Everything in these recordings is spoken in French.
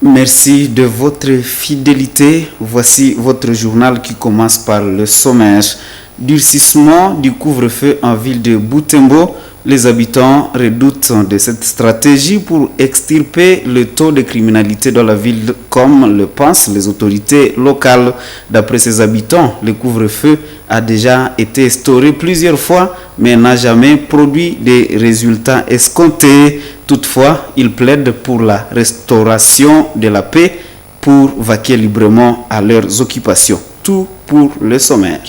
Merci de votre fidélité. Voici votre journal qui commence par le sommaire. Durcissement du couvre-feu en ville de Butembo. Les habitants redoutent de cette stratégie pour extirper le taux de criminalité dans la ville, comme le pensent les autorités locales. D'après ces habitants, le couvre-feu a déjà été instauré plusieurs fois, mais n'a jamais produit des résultats escomptés. Toutefois, ils plaident pour la restauration de la paix pour vaquer librement à leurs occupations. Tout pour le sommaire.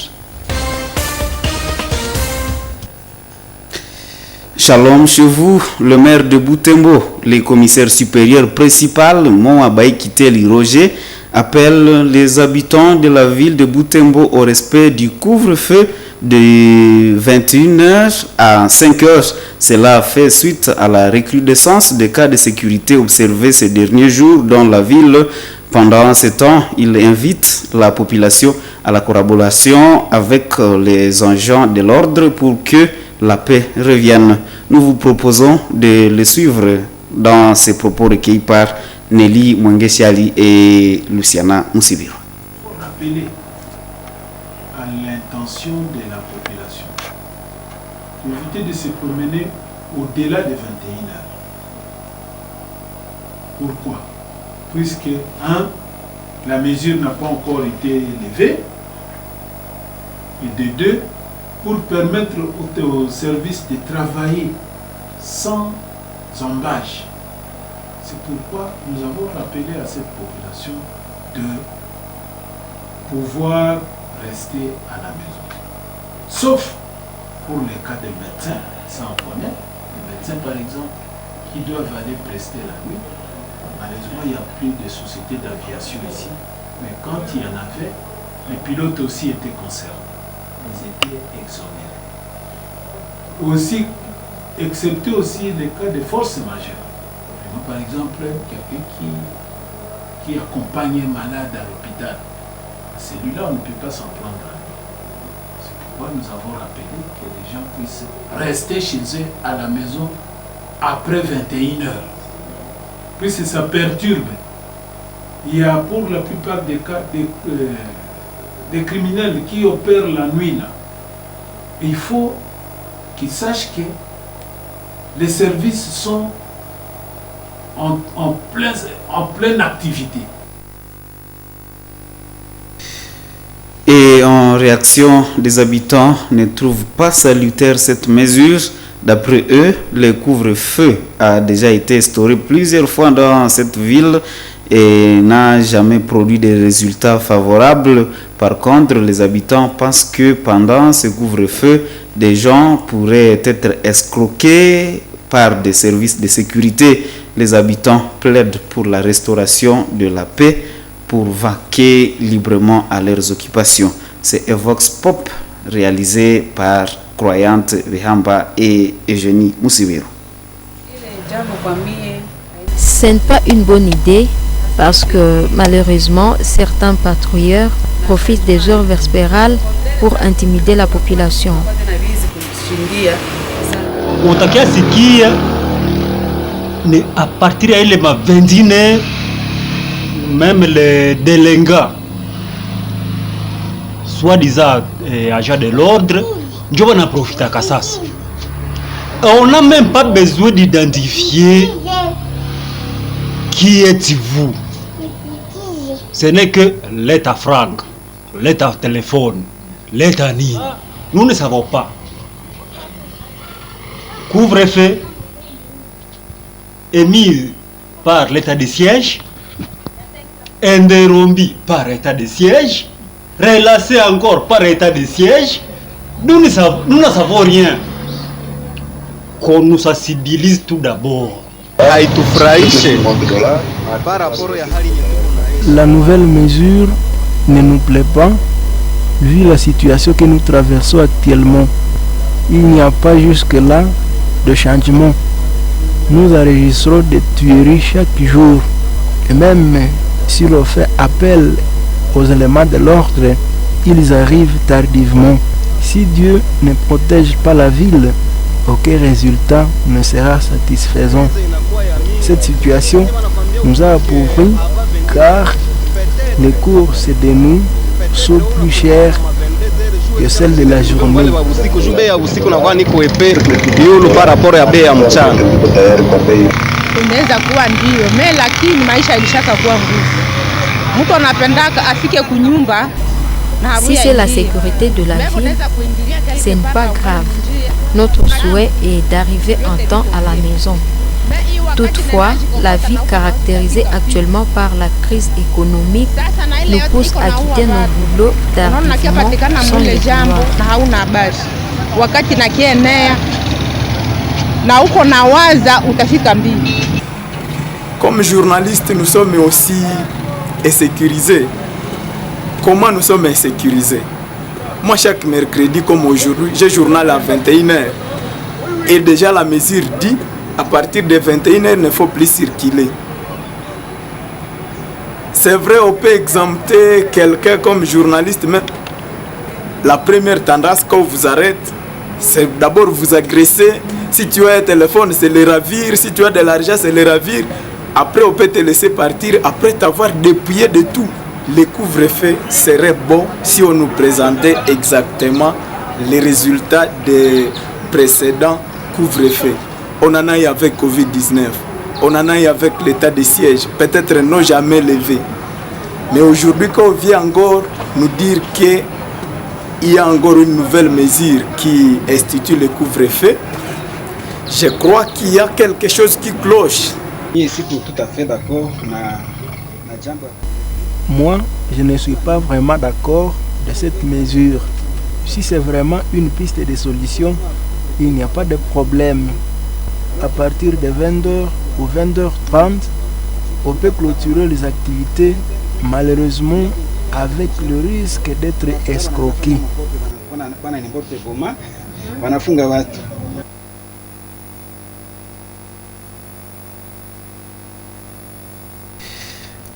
Shalom chez vous, le maire de Butembo, les commissaires supérieurs principal, Mon Abaï Kiteli Roger, appellent les habitants de la ville de Butembo au respect du couvre-feu de 21h à 5h. Cela fait suite à la recrudescence des cas de sécurité observés ces derniers jours dans la ville. Pendant ce temps, il invite la population à la collaboration avec les agents de l'ordre pour que la paix revienne. Nous vous proposons de le suivre dans ces propos recueillis par Nelly Mwangesiali et Luciana Moussibiro. Pour rappeler à l'intention de la population d'éviter de se promener au-delà de 21 heures. Pourquoi? Puisque, la mesure n'a pas encore été levée, et de deux, pour permettre aux services de travailler sans embâche. C'est pourquoi nous avons rappelé à cette population de pouvoir rester à la maison. Sauf pour les cas de médecins, ça on connaît. Les médecins par exemple, qui doivent aller prester la nuit. Malheureusement, il n'y a plus de sociétés d'aviation ici. Mais quand il y en avait, les pilotes aussi étaient concernés. Ils étaient exonérés. Aussi, excepté aussi les cas de force majeure. Par exemple, quelqu'un qui accompagne un malade à l'hôpital. Celui-là, on ne peut pas s'en prendre à lui. C'est pourquoi nous avons rappelé que les gens puissent rester chez eux à la maison après 21 heures. Puisque ça perturbe. Il y a pour la plupart des cas des criminels qui opèrent la nuit là. Et il faut qu'ils sachent que les services sont en pleine activité. Et en réaction, des habitants ne trouvent pas salutaire cette mesure. D'après eux, le couvre-feu a déjà été instauré plusieurs fois dans cette ville et n'a jamais produit de résultats favorables. Par contre, les habitants pensent que pendant ce couvre-feu, des gens pourraient être escroqués par des services de sécurité. Les habitants plaident pour la restauration de la paix pour vaquer librement à leurs occupations. C'est Evox Pop réalisé par Croyante Rihamba et Eugénie Moussibiro. Ce n'est pas une bonne idée parce que malheureusement certains patrouilleurs profitent des heures vespérales pour intimider la population. À partir de 21h, même les délinquants, soi-disant agents de l'ordre, je vais en profiter à ça. On n'a même pas besoin d'identifier qui êtes-vous. Ce n'est que l'état franc, l'état téléphone, l'état ni. Nous ne savons pas. Couvre-feu émis par l'état de siège, interrompu par état de siège, relâché encore par état de siège. Nous ne savons rien. Qu'on nous sensibilise tout d'abord. La nouvelle mesure ne nous plaît pas, vu la situation que nous traversons actuellement. Il n'y a pas jusque-là de changement. Nous enregistrons des tueries chaque jour. Et même si l'on fait appel aux éléments de l'ordre, ils arrivent tardivement. Si Dieu ne protège pas la ville, aucun résultat ne sera satisfaisant. Cette situation nous a appauvris car les courses de nuit sont plus chères que celles de la journée. Inaweza kuwa ndio lakini maisha ilishaka kuwa ngumu. Mtu anapendaka afike kunyumba. Si c'est la sécurité de la ville, ce n'est pas grave. Notre souhait est d'arriver en temps à la maison. Toutefois, la vie caractérisée actuellement par la crise économique nous pousse à quitter nos boulots tardivement sans le vouloir. Wakati nakienea na uko nawaza utafika mbili. Comme journalistes, nous sommes aussi insécurisés. Comment nous sommes insécurisés? Moi, chaque mercredi, comme aujourd'hui, j'ai journal à 21h. Et déjà, la mesure dit, à partir de 21h, il ne faut plus circuler. C'est vrai, on peut exempter quelqu'un comme journaliste, mais la première tendance qu'on vous arrête, c'est d'abord vous agresser. Si tu as un téléphone, c'est le ravir. Si tu as de l'argent, c'est le ravir. Après, on peut te laisser partir après t'avoir dépouillé de tout. Le couvre-feu serait bon si on nous présentait exactement les résultats des précédents couvre-feu. On en a eu avec Covid-19, on en a eu avec l'état de siège, peut-être non jamais levé. Mais aujourd'hui, quand on vient encore nous dire qu'il y a encore une nouvelle mesure qui institue le couvre-feu, je crois qu'il y a quelque chose qui cloche. Tout à fait d'accord. Moi, je ne suis pas vraiment d'accord de cette mesure. Si c'est vraiment une piste de solution, il n'y a pas de problème. À partir de 20h ou 20h30, on peut clôturer les activités, malheureusement avec le risque d'être escroqué.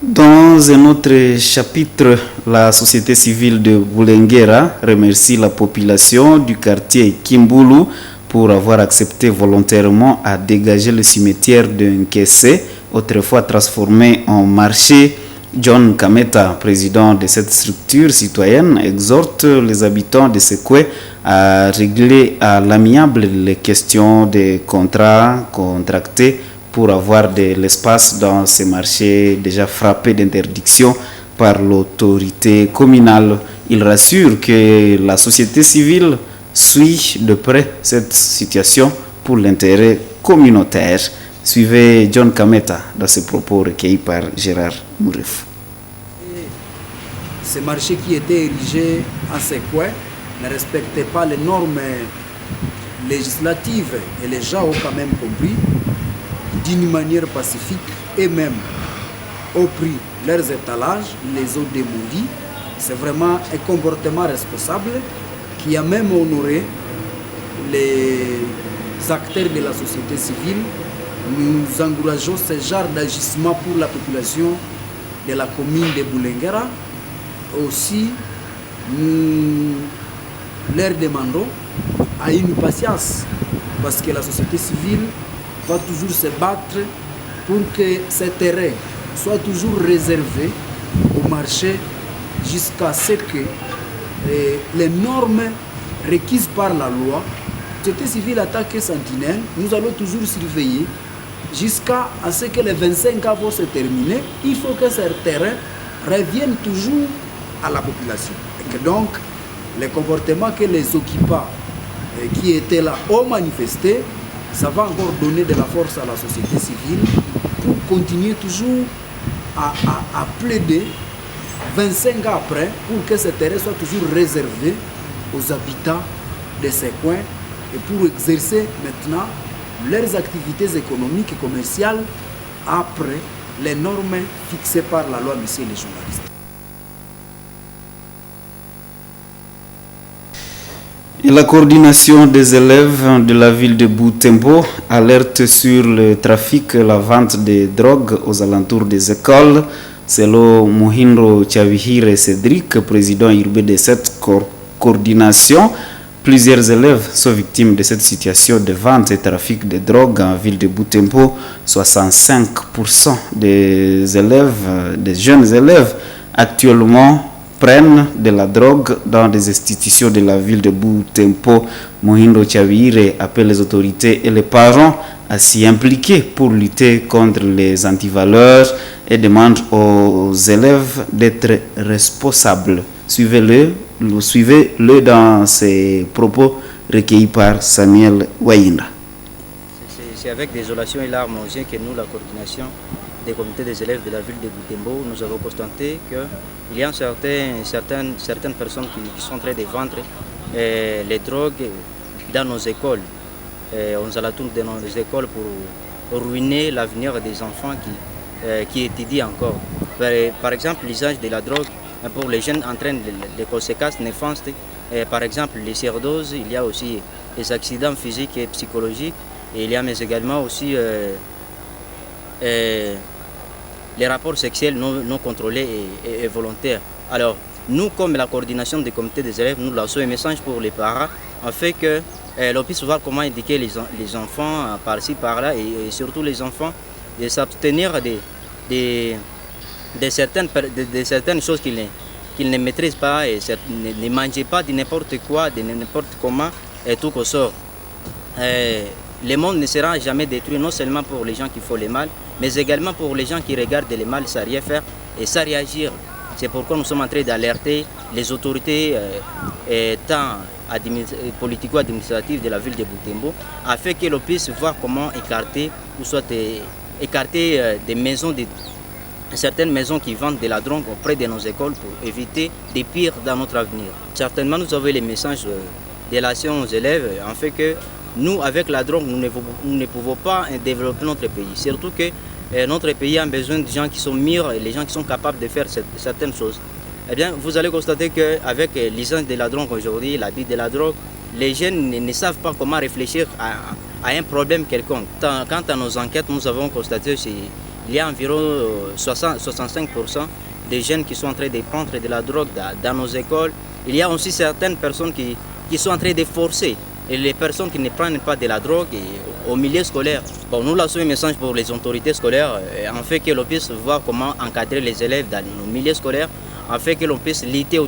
Dans un autre chapitre, la société civile de Bulengera remercie la population du quartier Kimbulu pour avoir accepté volontairement à dégager le cimetière de Nkesse, autrefois transformé en marché. John Kameta, président de cette structure citoyenne, exhorte les habitants de Sekwe à régler à l'amiable les questions des contrats contractés pour avoir de l'espace dans ces marchés déjà frappés d'interdiction par l'autorité communale. Il rassure que la société civile suit de près cette situation pour l'intérêt communautaire. Suivez John Kameta dans ses propos recueillis par Gérard Mouref. Ce marché qui était érigé à Sekwe ne respectait pas les normes législatives et les gens ont quand même compris d'une manière pacifique et même ont pris leurs étalages, les ont démolis. C'est vraiment un comportement responsable qui a même honoré les acteurs de la société civile. Nous encourageons ce genre d'agissement pour la population de la commune de Bulengera. Aussi, nous leur demandons à une patience parce que la société civile va toujours se battre pour que ces terrains soient toujours réservés au marché jusqu'à ce que les normes requises par la loi, la société civile attaque sentinelle, nous allons toujours surveiller jusqu'à ce que les 25 ans vont se terminer. Il faut que ces terrains reviennent toujours à la population. Et que donc, les comportements que les occupants qui étaient là ont manifesté, ça va encore donner de la force à la société civile pour continuer toujours à plaider 25 ans après pour que ces terrains soient toujours réservés aux habitants de ces coins et pour exercer maintenant leurs activités économiques et commerciales après les normes fixées par la loi, messieurs les journalistes. Et la coordination des élèves de la ville de Butembo alerte sur le trafic et la vente de drogue aux alentours des écoles. Selon Muhindo Chavihire Cédric, président urbain de cette coordination, plusieurs élèves sont victimes de cette situation de vente et trafic de drogue en ville de Butembo. 65% des jeunes élèves actuellement prennent de la drogue dans des institutions de la ville de Butembo. Muhindo Chavihire appelle les autorités et les parents à s'y impliquer pour lutter contre les antivaleurs et demande aux élèves d'être responsables. Suivez-le dans ses propos recueillis par Samuel Wainda. C'est avec désolation et larmes aux yeux que nous, la coordination des comités des élèves de la ville de Butembo, nous avons constaté qu'il y a certaines personnes qui sont en train de vendre les drogues dans nos écoles, aux alentours de nos écoles pour ruiner l'avenir des enfants qui étudient encore. Par exemple, l'usage de la drogue pour les jeunes entraîne des conséquences néfastes. Par exemple, les surdoses, il y a aussi les accidents physiques et psychologiques, et il y a mais également aussi les rapports sexuels non contrôlés et volontaires. Alors, nous, comme la coordination des comités des élèves, nous lançons un message pour les parents afin que l'on puisse voir comment éduquer les enfants par-ci, par-là, et surtout les enfants de s'abstenir de certaines choses qu'ils ne maîtrisent pas, et ne mangez pas de n'importe quoi, de n'importe comment, et tout qu'au sort. Le monde ne sera jamais détruit, non seulement pour les gens qui font le mal, mais également pour les gens qui regardent le mal sans rien faire et sans réagir. C'est pourquoi nous sommes en train d'alerter les autorités tant politico-administratives de la ville de Butembo, afin que l'on puisse voir comment écarter des maisons, certaines maisons qui vendent de la drogue auprès de nos écoles pour éviter des pires dans notre avenir. Certainement, nous avons les messages de l'action aux élèves, afin que nous, avec la drogue, nous ne pouvons pas développer notre pays. Surtout que notre pays a besoin de gens qui sont mûrs et les gens qui sont capables de faire certaines choses. Eh bien, vous allez constater qu'avec l'usage de la drogue aujourd'hui, l'abus de la drogue, les jeunes ne savent pas comment réfléchir à un problème quelconque. Quant à nos enquêtes, nous avons constaté qu'il y a environ 65% des jeunes qui sont en train de prendre de la drogue dans nos écoles. Il y a aussi certaines personnes qui sont en train de forcer et les personnes qui ne prennent pas de la drogue au milieu scolaire. Bon, nous lançons un message pour les autorités scolaires afin que l'on puisse voir comment encadrer les élèves dans nos milieux scolaires, afin que l'on puisse lutter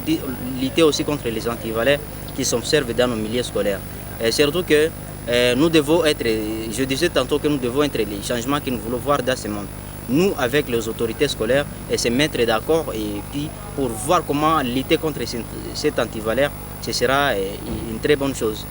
aussi contre les antivaleurs qui s'observent dans nos milieux scolaires. Et surtout que nous devons être, je disais tantôt que nous devons être les changements que nous voulons voir dans ce monde. Nous, avec les autorités scolaires, et se mettre d'accord et puis pour voir comment lutter contre cet antivaleur, ce sera une très bonne chose.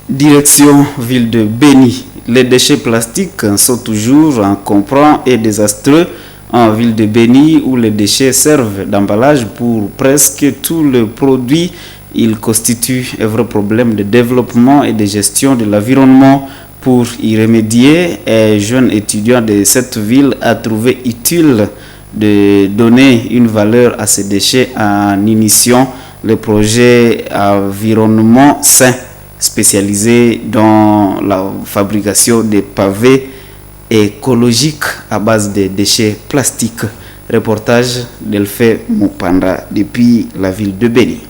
Direction ville de Béni. Les déchets plastiques sont toujours encombrants et désastreux en ville de Béni, où les déchets servent d'emballage pour presque tous les produits. Ils constituent un vrai problème de développement et de gestion de l'environnement. Pour y remédier, un jeune étudiant de cette ville a trouvé utile de donner une valeur à ces déchets en initiant le projet Environnement Sain, spécialisé dans la fabrication de pavés écologiques à base de déchets plastiques. Reportage d'Elfé Mupanda depuis la ville de Béni.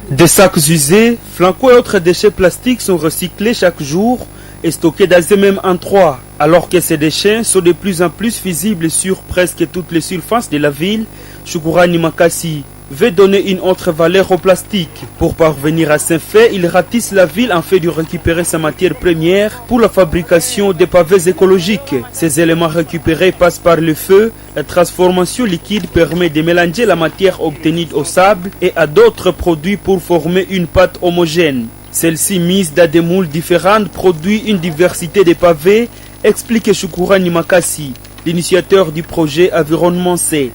Des sacs usés, flacons et autres déchets plastiques sont recyclés chaque jour et stockés dans un même endroit. Alors que ces déchets sont de plus en plus visibles sur presque toutes les surfaces de la ville, Shukurani Makasi veut donner une autre valeur au plastique. Pour parvenir à ce fait, il ratisse la ville en fait de récupérer sa matière première pour la fabrication des pavés écologiques. Ces éléments récupérés passent par le feu. La transformation liquide permet de mélanger la matière obtenue au sable et à d'autres produits pour former une pâte homogène. Celle-ci, mise dans des moules différents, produit une diversité de pavés, explique Shukurani Makasi, l'initiateur du projet Environnement C.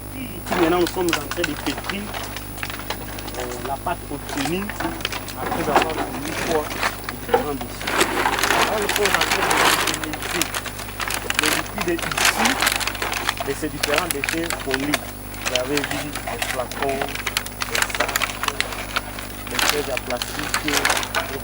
Maintenant, nous sommes en train de pétrir la pâte obtenue après avoir mis quoi différents déchets. Là, nous sommes en train de utiliser le liquide ici de ces différents déchets polis. Vous avez vu les flacons, les sacs, les sièges à plastique. Et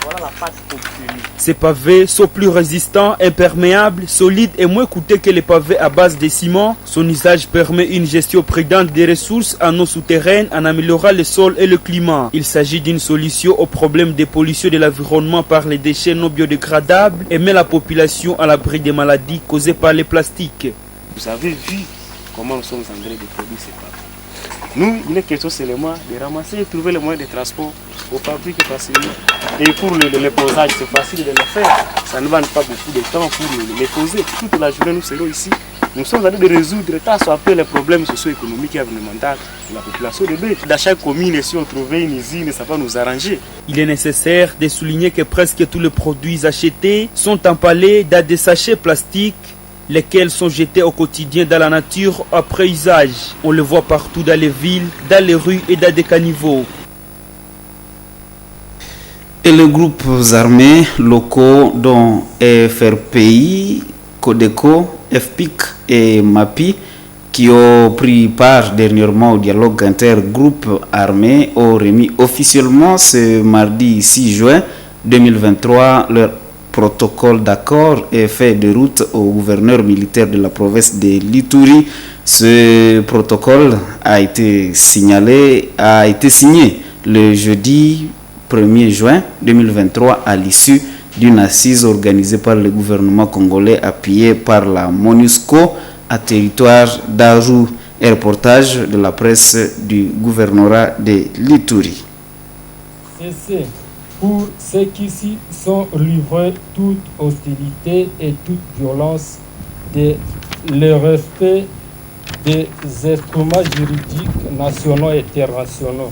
voilà la pâte obtenue. Ces pavés sont plus résistants, imperméables, solides et moins coûteux que les pavés à base de ciment. Son usage permet une gestion prudente des ressources en eau souterraine en améliorant le sol et le climat. Il s'agit d'une solution au problème des pollutions de l'environnement par les déchets non biodégradables et met la population à l'abri des maladies causées par les plastiques. Vous avez vu comment nous sommes en train de produire ces pavés. Nous, il est question seulement de ramasser et trouver les moyens de transport pour fabriquer facilement. Et pour le posage, c'est facile de le faire. Ça ne va pas beaucoup de temps pour les poser. Toute la journée, nous serons ici. Nous sommes en train de résoudre tant soit peu les problèmes socio-économiques et environnementaux de la population de Bête. Dans chaque commune, si on trouvait une usine, ça va nous arranger. Il est nécessaire de souligner que presque tous les produits achetés sont emballés dans des sachets plastiques, lesquels sont jetés au quotidien dans la nature après usage. On le voit partout dans les villes, dans les rues et dans des caniveaux. Et les groupes armés locaux dont FRPI, Codeco, FPIC et MAPI, qui ont pris part dernièrement au dialogue intergroupe armé, ont remis officiellement ce mardi 6 juin 2023 leur protocole d'accord et fait de route au gouverneur militaire de la province de l'Ituri. Ce protocole a été signé le jeudi 1er juin 2023 à l'issue d'une assise organisée par le gouvernement congolais appuyé par la MONUSCO à territoire d'Aru. Et reportage de la presse du gouvernorat de l'Ituri. C'est pour ceux qui s'y sont livrés toute hostilité et toute violence de le respect des instruments juridiques nationaux et internationaux.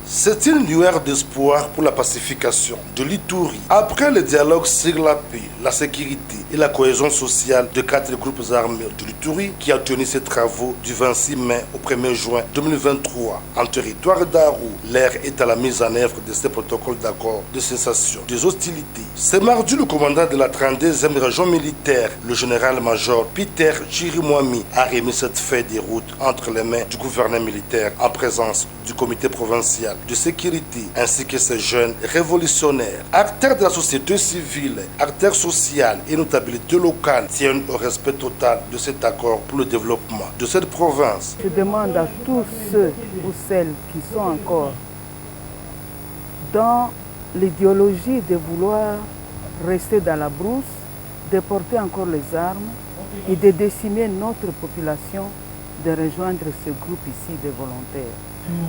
C'est une lueur d'espoir pour la pacification de l'Ituri. Après le dialogue sur la paix, la sécurité et la cohésion sociale de 4 groupes armés de l'Ituri qui a tenu ses travaux du 26 mai au 1er juin 2023 en territoire d'Aru, l'heure est à la mise en œuvre de ces protocoles d'accord de cessation des hostilités. Ce mardi, le commandant de la 32e région militaire, le général-major Peter Chirimwami, a remis cette feuille de route entre les mains du gouverneur militaire en présence du comité provincial de sécurité ainsi que ces jeunes révolutionnaires. Acteurs de la société civile, acteurs sociaux et notabilités locales tiennent au respect total de cet accord pour le développement de cette province. Je demande à tous ceux ou celles qui sont encore dans l'idéologie de vouloir rester dans la brousse, de porter encore les armes et de décimer notre population, de rejoindre ce groupe ici de volontaires.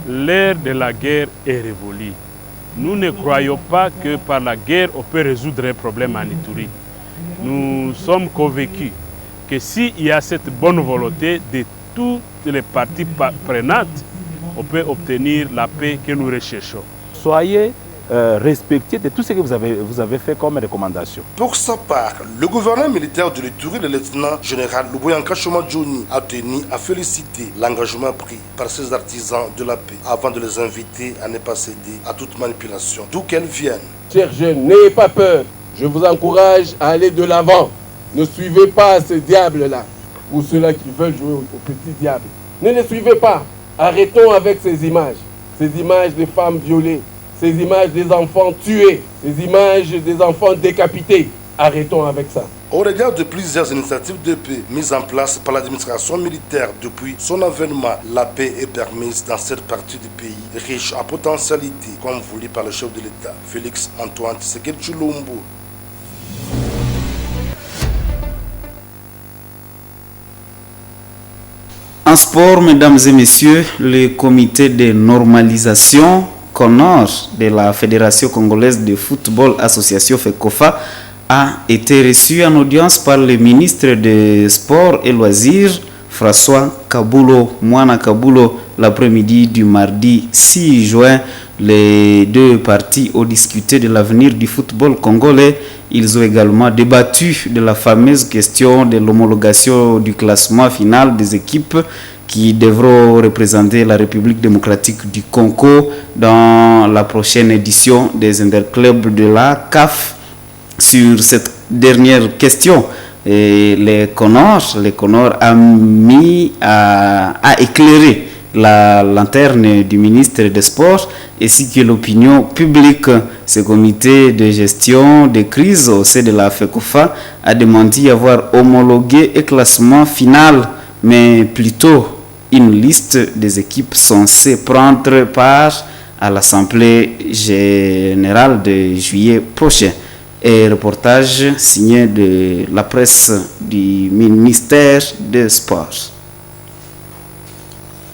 L'ère de la guerre est révolue. Nous ne croyons pas que par la guerre on peut résoudre un problème en Ituri. Nous sommes convaincus que s'il y a cette bonne volonté de toutes les parties prenantes, on peut obtenir la paix que nous recherchons. Soyez respecté de tout ce que vous avez fait comme recommandation. Pour sa part, le gouverneur militaire de l'Ituri, le lieutenant général Luboyanka Choma-Johnny, a tenu à féliciter l'engagement pris par ces artisans de la paix avant de les inviter à ne pas céder à toute manipulation, d'où qu'elle vienne. Chers jeunes, n'ayez pas peur. Je vous encourage à aller de l'avant. Ne suivez pas ces diables-là, ou ceux-là qui veulent jouer au petit diable. Ne les suivez pas. Arrêtons avec ces images des femmes violées, ces images des enfants tués, ces images des enfants décapités. Arrêtons avec ça. Au regard de plusieurs initiatives de paix mises en place par l'administration militaire depuis son avènement, la paix est permise dans cette partie du pays riche en potentialités, comme voulu par le chef de l'État, Félix Antoine Tshisekedi Tshilombo. En sport, mesdames et messieurs, le comité de normalisation CONOR de la Fédération congolaise de football association FECOFA a été reçu en audience par le ministre des Sports et Loisirs, François Kabulo, Mwana Kabulo, l'après-midi du mardi 6 juin. Les deux parties ont discuté de l'avenir du football congolais. Ils ont également débattu de la fameuse question de l'homologation du classement final des équipes qui devront représenter la République démocratique du Congo dans la prochaine édition des interclubs de la CAF. Sur cette dernière question, les CONOR a éclairé la lanterne du ministre des Sports ainsi que l'opinion publique. Ce comité de gestion des crises au sein de la FECOFA a demandé avoir homologué un classement final, mais plutôt une liste des équipes censées prendre part à l'Assemblée générale de juillet prochain. Et reportage signé de la presse du ministère des Sports.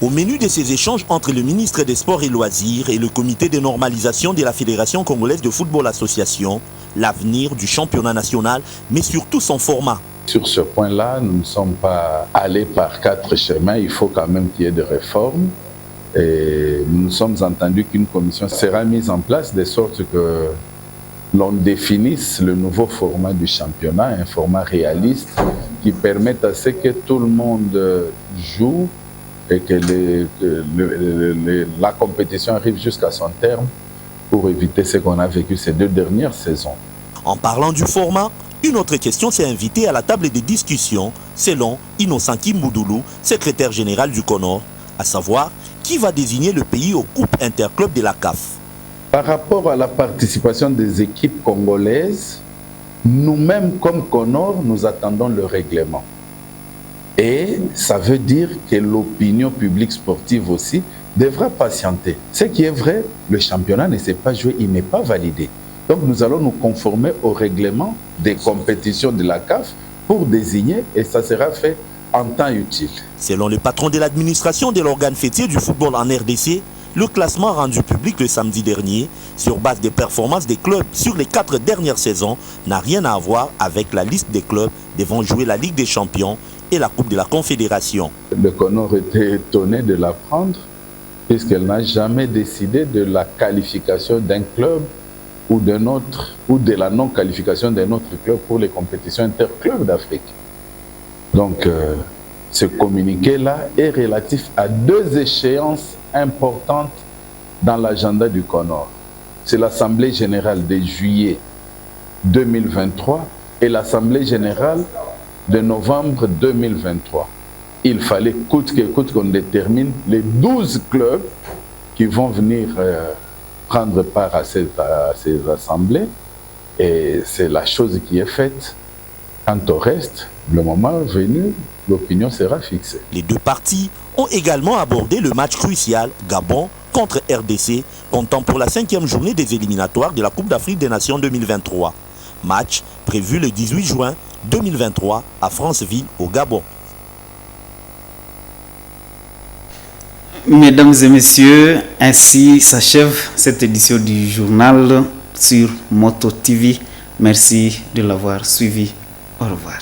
Au menu de ces échanges entre le ministre des Sports et Loisirs et le comité de normalisation de la Fédération congolaise de football association, l'avenir du championnat national, mais surtout son format. Sur ce point-là, nous ne sommes pas allés par 4 chemins, il faut quand même qu'il y ait des réformes. Et nous nous sommes entendus qu'une commission sera mise en place de sorte que l'on définisse le nouveau format du championnat, un format réaliste qui permette à ce que tout le monde joue et que la compétition arrive jusqu'à son terme pour éviter ce qu'on a vécu ces 2 dernières saisons. En parlant du format, une autre question s'est invitée à la table des discussions selon Innocent Kimoudoulou, secrétaire général du CONOR, à savoir qui va désigner le pays aux coupes interclubs de la CAF. Par rapport à la participation des équipes congolaises, nous-mêmes comme CONOR, nous attendons le règlement. Et ça veut dire que l'opinion publique sportive aussi devra patienter. Ce qui est vrai, le championnat ne s'est pas joué, il n'est pas validé. Donc nous allons nous conformer au règlement des compétitions de la CAF pour désigner et ça sera fait en temps utile. Selon le patron de l'administration de l'organe fêtier du football en RDC, le classement rendu public le samedi dernier, sur base des performances des clubs sur les 4 dernières saisons, n'a rien à voir avec la liste des clubs devant jouer la Ligue des Champions et la Coupe de la Confédération. Le CONOR était étonné de l'apprendre, puisqu'elle n'a jamais décidé de la qualification d'un club ou de la non-qualification d'un autre club pour les compétitions interclubs d'Afrique. Donc, ce communiqué-là est relatif à 2 échéances importantes dans l'agenda du CONOR. C'est l'Assemblée générale de juillet 2023 et l'Assemblée générale de novembre 2023. Il fallait coûte que coûte qu'on détermine les 12 clubs qui vont venir prendre part à ces assemblées. Et c'est la chose qui est faite. Quant au reste, le moment venu, l'opinion sera fixée. Les 2 parties ont également abordé le match crucial Gabon contre RDC, comptant pour la 5e journée des éliminatoires de la Coupe d'Afrique des Nations 2023. Match prévu le 18 juin 2023 à Franceville, au Gabon. Mesdames et messieurs, ainsi s'achève cette édition du journal sur Moto TV. Merci de l'avoir suivi. Au revoir.